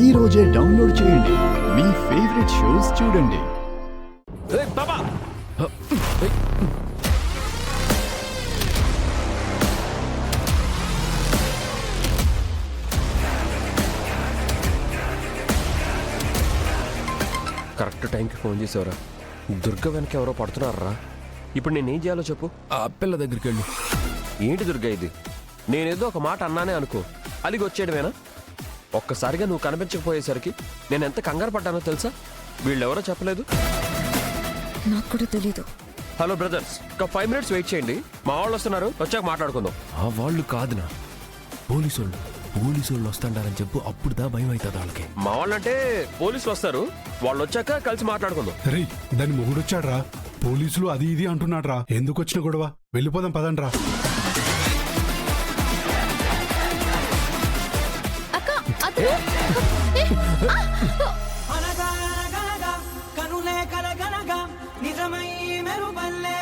ఈ రోజే డౌన్లోడ్ చేయండి. మీ ఫేవరెట్ షోస్ చూడండి. కరెక్ట్ టైంకి ఫోన్ చేసేవరా. దుర్గ వెనక ఎవరో పడుతున్నారా. ఇప్పుడు నేనేం చేయాలో చెప్పు. ఆ పిల్ల దగ్గరికి వెళ్ళు. ఏంటి దుర్గ ఇది? నేనేదో ఒక మాట అన్నానే అనుకో, అలిగి వచ్చేయడమేనా? ఒక్కసారిగా నువ్వు కనిపించకపోయేసరికి నేను ఎంత కంగారు పడ్డానో తెలుసా? వీళ్ళెవరో చెప్పలేదు. నాకు కూడా తెలీదు. హలో బ్రదర్స్, ఒక 5 minutes వెయిట్ చేయండి. మా వాళ్ళు వస్తున్నారు, వచ్చాక మాట్లాడుకుందాం. ఆ వాళ్ళు కాదునా, పోలీసోళ్ళు వస్తాడారని చెప్పు. అప్పుడు దా భయం అవుతుంది వాళ్ళకి. మా వాళ్ళంటే పోలీసులు వస్తారు, వాళ్ళు వచ్చాక కలిసి మాట్లాడుకుందాం. రే, దాని మొగుడొచ్చాడ్రా. పోలీసులు అది ఇది అంటున్నాడ్రా. ఎందుకు వచ్చిన గొడవ? వెళ్ళిపోదాం పదండ్రా. కనులే కలగనగా నిజమై మెరుపల్లే